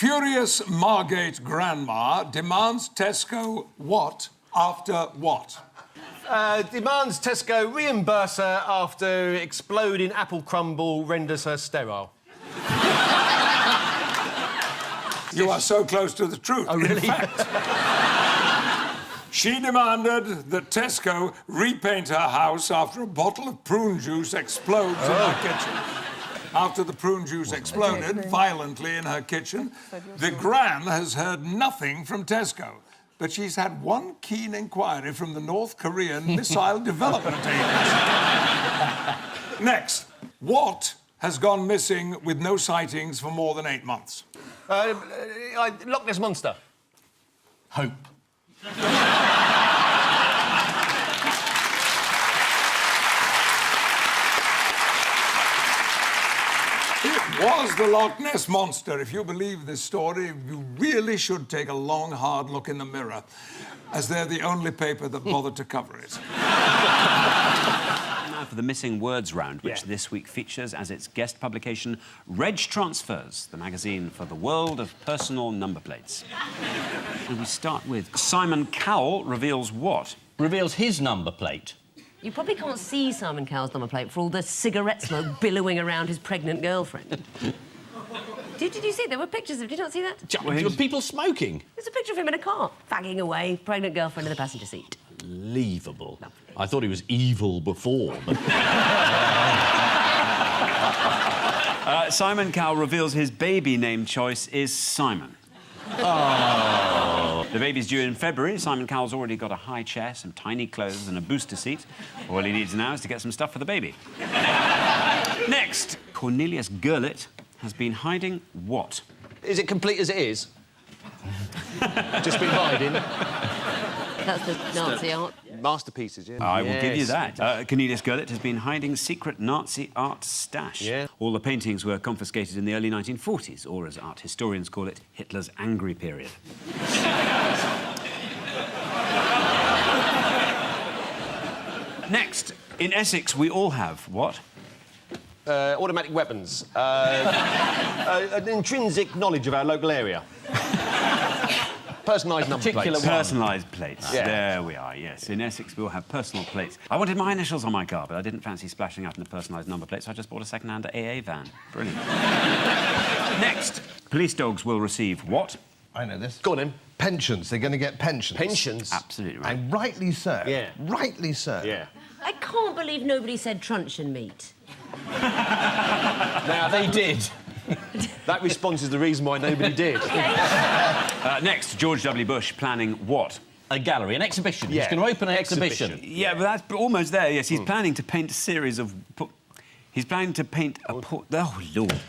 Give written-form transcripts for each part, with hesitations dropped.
Furious Margate grandma demands Tesco what after what? Demands Tesco reimburse her after exploding apple crumble renders her sterile. You are so close to the truth. Oh, really? In fact, she demanded that Tesco repaint her house after a bottle of prune juice explodes in her kitchen. After the prune juice exploded violently in her kitchen, the Gran has heard nothing from Tesco. But she's had one keen inquiry from the North Korean Missile Development Agency. Next, what has gone missing with no sightings for more than 8 months? Loch Ness Monster. Hope. It was the Loch Ness Monster. If you believe this story, you really should take a long, hard look in the mirror, as they're the only paper that bothered to cover it. Now for the Missing Words round, which this week features as its guest publication Reg Transfers, the magazine for the world of personal number plates. And we start with Simon Cowell reveals what? Reveals his number plate. You probably can't see Simon Cowell's number plate for all the cigarette smoke billowing around his pregnant girlfriend. Did you see? There were pictures of... Did you not see that? Were people smoking? There's a picture of him in a car, fagging away, pregnant girlfriend in the passenger seat. Unbelievable. I thought he was evil before, but... Simon Cowell reveals his baby name choice is Simon. Oh. The baby's due in February. Simon Cowell's already got a high chair, some tiny clothes and a booster seat. All he needs now is to get some stuff for the baby. Next, Cornelius Gurlitt has been hiding what? Is it complete as it is? Just been hiding. That's the Nazi art. Masterpieces, yeah. I will give you that. Cornelius Gurlitt has been hiding secret Nazi art stash. Yeah. All the paintings were confiscated in the early 1940s, or as art historians call it, Hitler's angry period. Next, in Essex, we all have what? Automatic weapons. An intrinsic knowledge of our local area. Personalised number plates. Personalised plates. Yeah. There we are, yes. In Essex, we all have personal plates. I wanted my initials on my car, but I didn't fancy splashing out in a personalised number plate, so I just bought a second-hand AA van. Brilliant. Next, police dogs will receive what? I know this. Go on, then. Pensions. They're going to get pensions. Pensions? Absolutely right. And rightly so. Yeah. Rightly so. Yeah. I can't believe nobody said truncheon meat. Now, they did. That response is the reason why nobody did. Next, George W. Bush planning what? A gallery, an exhibition. Yeah. He's going to open an exhibition. Yeah, but that's almost there, yes. He's planning to paint a series of... He's planning to paint a... Oh, Lord.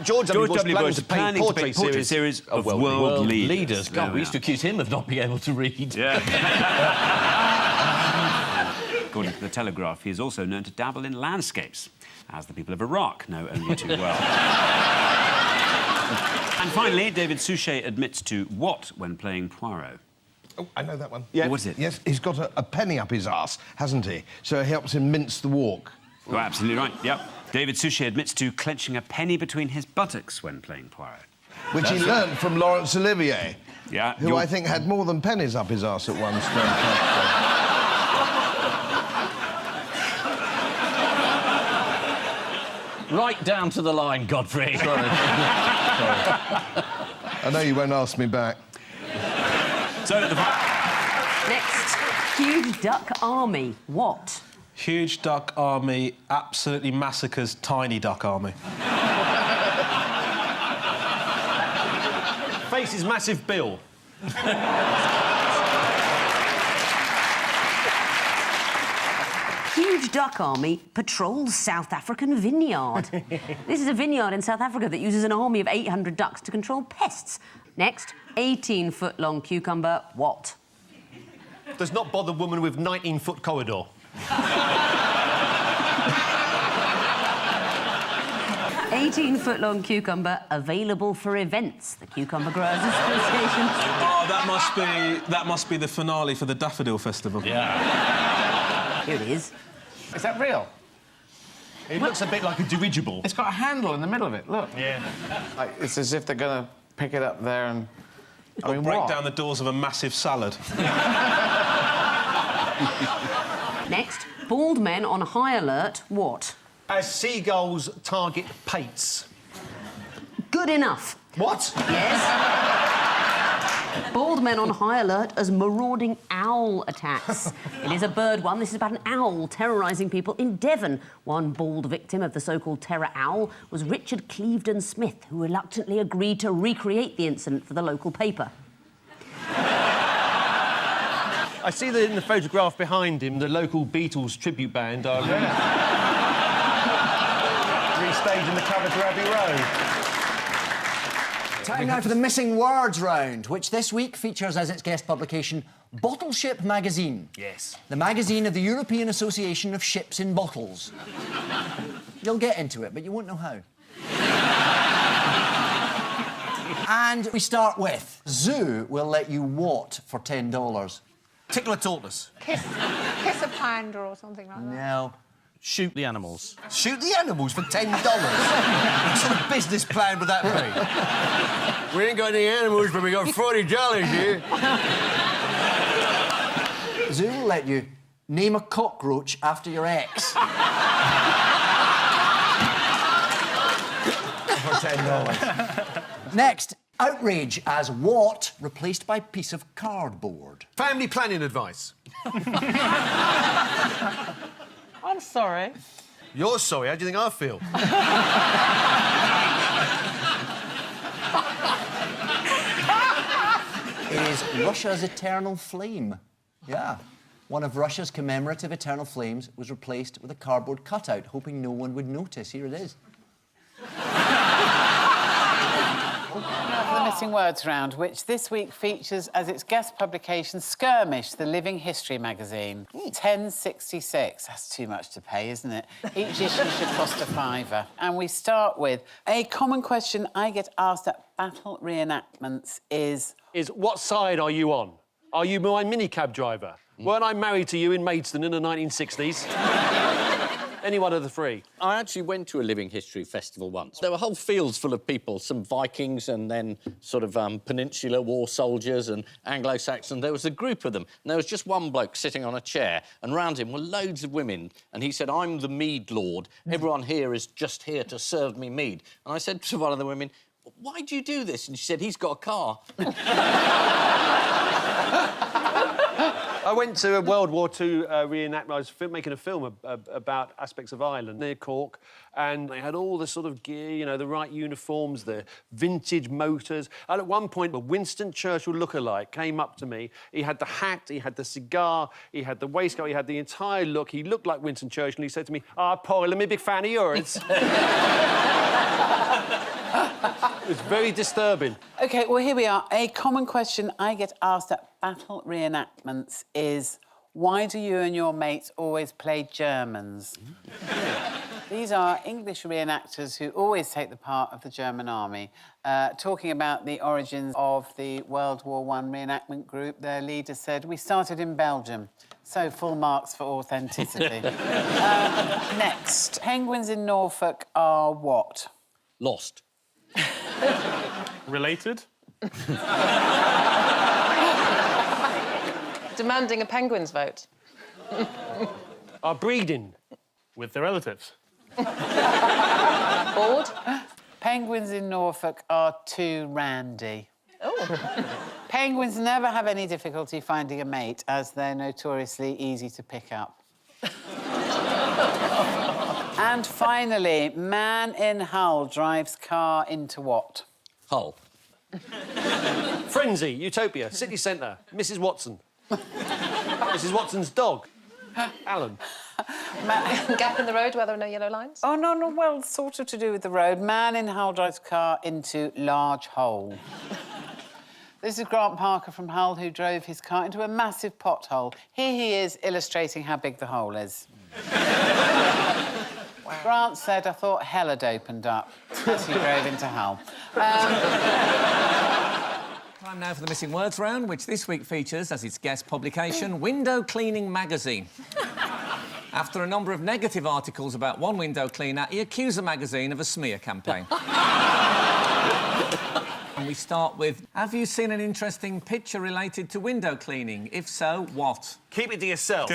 George W. Bush is planning to paint portrait series of World leaders. leaders. God, we used to accuse him of not being able to read. Yeah. According to the Telegraph, he is also known to dabble in landscapes, as the people of Iraq know only too well. And finally, David Suchet admits to what when playing Poirot? Oh, I know that one. Yeah. What is it? Yes, he's got a penny up his arse, hasn't he? So it helps him mince the walk. Oh, absolutely right, yep. David Suchet admits to clenching a penny between his buttocks when playing Poirot. Which he learned from Laurence Olivier. Yeah. Who I think had more than pennies up his arse at one stage. Right down to the line, Godfrey. Sorry. I know you won't ask me back. So, Next, huge duck army. What? Huge duck army absolutely massacres tiny duck army. Faces massive bill. Huge duck army patrols South African vineyard. This is a vineyard in South Africa that uses an army of 800 ducks to control pests. Next, 18-foot-long cucumber. What? Does not bother woman with 19-foot corridor. 18-foot-long cucumber available for events. The Cucumber Growers Association. Oh, that must be the finale for the Daffodil Festival. Yeah. Here it is. Is that real? It looks a bit like a dirigible. It's got a handle in the middle of it, look. Yeah. Like, it's as if they're going to pick it up there and... I mean, break what? down the doors of a massive salad. Next, bald men on high alert, what? As seagulls target pates. Good enough. What? Yes. Bald men on high alert as marauding owl attacks. It is a bird one. This is about an owl terrorising people in Devon. One bald victim of the so-called terror owl was Richard Clevedon Smith, who reluctantly agreed to recreate the incident for the local paper. I see that in the photograph behind him, the local Beatles tribute band are restaging the cover to Abbey Road. Time now for the missing words round, which this week features as its guest publication Bottleship magazine. Yes. The magazine of the European Association of Ships in Bottles. You'll get into it, but you won't know how. And we start with Zoo will let you what for $10? Tickle a tortoise. Kiss a panda or something like that. No. Shoot the animals. Shoot the animals for $10? What sort of business plan would that be? We ain't got any animals, but we got 40 dollars here. Zoo will let you name a cockroach after your ex. For $10. Next, outrage as what replaced by piece of cardboard. Family planning advice. I'm sorry. You're sorry. How do you think I feel? Is Russia's eternal flame. Yeah. One of Russia's commemorative eternal flames was replaced with a cardboard cutout, hoping no one would notice. Here it is. Now for the missing words round, which this week features as its guest publication Skirmish, the living history magazine. £10.66. That's too much to pay, isn't it? Each issue should cost a £5. And we start with a common question I get asked at battle reenactments is what side are you on? Are you my minicab driver? Weren't I married to you in Maidstone in the 1960s? Any one of the three. I actually went to a living history festival once. There were whole fields full of people, some Vikings and then sort of Peninsular War soldiers and Anglo-Saxon. There was a group of them, and there was just one bloke sitting on a chair, and round him were loads of women, and he said, I'm the mead lord. Everyone here is just here to serve me mead. And I said to one of the women, why do you do this? And she said, he's got a car. I went to a World War II reenactment. I was making a film about aspects of Ireland near Cork, and they had all the sort of gear, you know, the right uniforms, the vintage motors. And at one point, a Winston Churchill lookalike came up to me. He had the hat, he had the cigar, he had the waistcoat, he had the entire look. He looked like Winston Churchill, and he said to me, Paul, I'm a big fan of yours. It was very disturbing. OK, well, here we are. A common question I get asked at battle reenactments is, why do you and your mates always play Germans? These are English reenactors who always take the part of the German army. Talking about the origins of the World War I reenactment group, their leader said, we started in Belgium, so full marks for authenticity. Next, penguins in Norfolk are what? Lost. Related? Demanding a penguin's vote. Are breeding. With their relatives. Bored? Penguins in Norfolk are too randy. Oh. Penguins never have any difficulty finding a mate, as they're notoriously easy to pick up. And finally, man in Hull drives car into what? Hull. Frenzy, Utopia, City Centre, Mrs Watson. Mrs Watson's dog. Alan. Gap in the road where there are no yellow lines? Oh, no, well, sort of to do with the road. Man in Hull drives car into large hole. This is Grant Parker from Hull, who drove his car into a massive pothole. Here he is illustrating how big the hole is. Wow. Grant said, I thought hell had opened up as he drove into Hull. Time now for the missing words round, which this week features as its guest publication Window Cleaning magazine. After a number of negative articles about one window cleaner, he accused the magazine of a smear campaign. And we start with, have you seen an interesting picture related to window cleaning? If so, what? Keep it to yourself.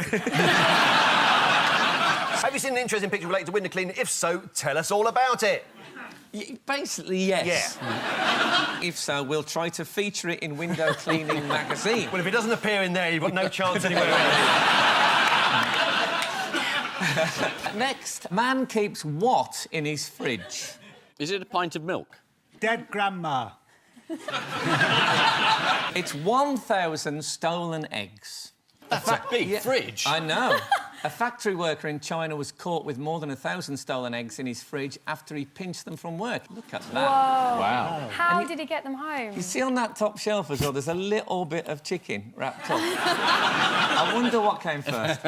Have you seen an interesting picture related to window cleaning? If so, tell us all about it. Basically, yes. Yeah. If so, we'll try to feature it in Window Cleaning magazine. Well, if it doesn't appear in there, you've got no chance anywhere else. Next, man keeps what in his fridge? Is it a pint of milk? Dead grandma. It's 1,000 stolen eggs. That's a big fridge. I know. A factory worker in China was caught with more than 1,000 stolen eggs in his fridge after he pinched them from work. Look at that. Whoa. Wow. How did he get them home? You see on that top shelf as well, there's a little bit of chicken wrapped up. I wonder what came first.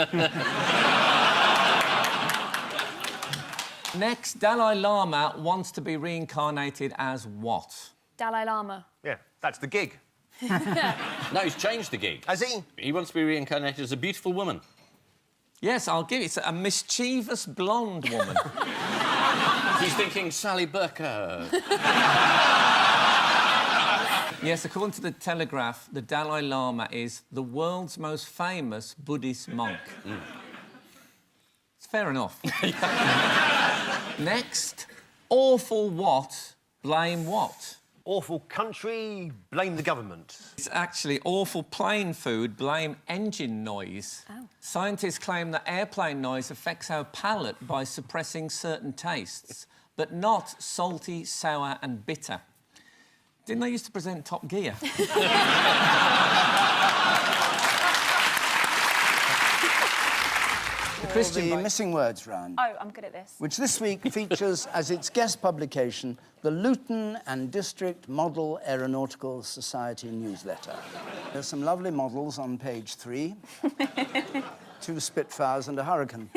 Next, Dalai Lama wants to be reincarnated as what? Dalai Lama. Yeah, that's the gig. No, he's changed the gig. Has he? He wants to be reincarnated as a beautiful woman. Yes, I'll give it. It's a mischievous blonde woman. He's thinking Sally Burker. Yes, according to the Telegraph, the Dalai Lama is the world's most famous Buddhist monk. It's fair enough. Next, awful what, blame what? Awful country, blame the government. It's actually awful plane food, blame engine noise. Oh. Scientists claim that airplane noise affects our palate by suppressing certain tastes, but not salty, sour and bitter. Didn't they used to present Top Gear? The missing words round. Oh, I'm good at this. Which this week features as its guest publication the Luton and District Model Aeronautical Society newsletter. There's some lovely models on page 3. 2 Spitfires and a Hurricane.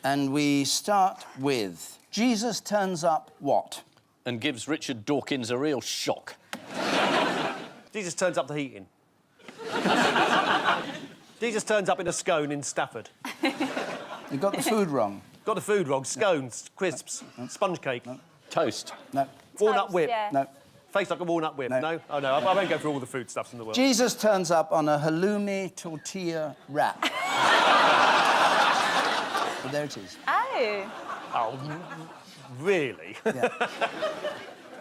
And we start with Jesus turns up what? And gives Richard Dawkins a real shock. Jesus turns up the heating. Jesus turns up in a scone in Stafford. You got the food wrong. Got the food wrong. Scones, crisps, sponge cake. No. Toast. No. Walnut whip. Yeah. No. Face like a walnut whip. No. No? Oh, no, I won't go through all the foodstuffs in the world. Jesus turns up on a halloumi tortilla wrap. Well, there it is. Oh. Oh, really? Yeah.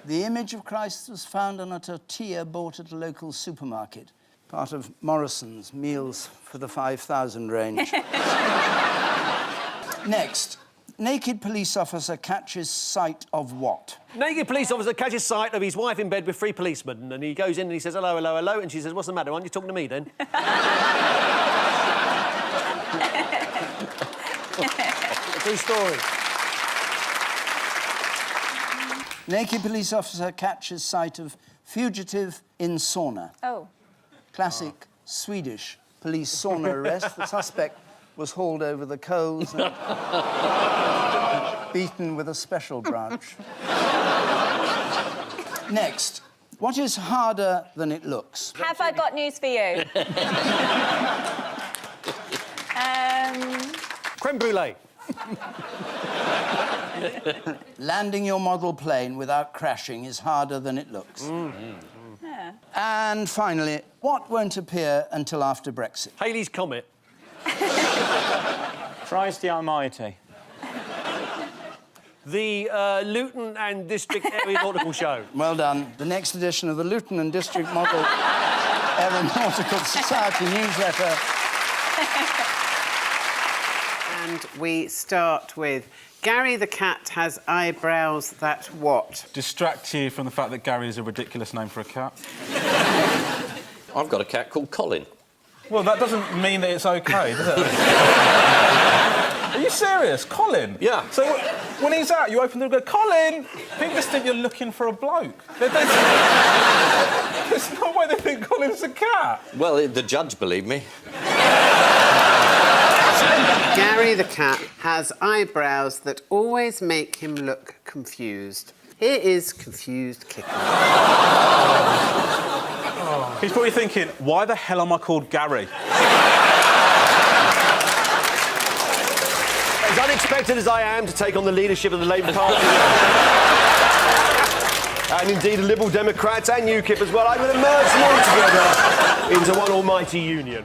The image of Christ was found on a tortilla bought at a local supermarket. Part of Morrison's Meals for the 5,000 range. Next, naked police officer catches sight of what? Naked police officer catches sight of his wife in bed with 3 policemen, and he goes in and he says, hello, hello, hello, and she says, what's the matter? Aren't you talking to me, then? True story. Naked police officer catches sight of fugitive in sauna. Oh. Classic Swedish police sauna arrest. The suspect was hauled over the coals and beaten with a special branch. Next, what is harder than it looks? Have I got news for you? Creme brulee. Landing your model plane without crashing is harder than it looks. Yeah. And finally, what won't appear until after Brexit? Halley's Comet. Christ the Almighty. The Luton and District Aeronautical Show. Well done. The next edition of the Luton and District Model Aeronautical Society newsletter. And we start with Gary the cat has eyebrows that what? Distract you from the fact that Gary is a ridiculous name for a cat. I've got a cat called Colin. Well, that doesn't mean that it's OK, does it? Are you serious? Colin? Yeah. So when he's out, you open the door and go, Colin! People just think you're looking for a bloke. There's no way they think Colin's a cat. Well, the judge believed me. Gary the cat has eyebrows that always make him look confused. Here is Confused Kicker. He's probably thinking, why the hell am I called Gary? As unexpected as I am to take on the leadership of the Labour Party, and indeed the Liberal Democrats and UKIP as well. I'm going to merge them all together into one almighty union.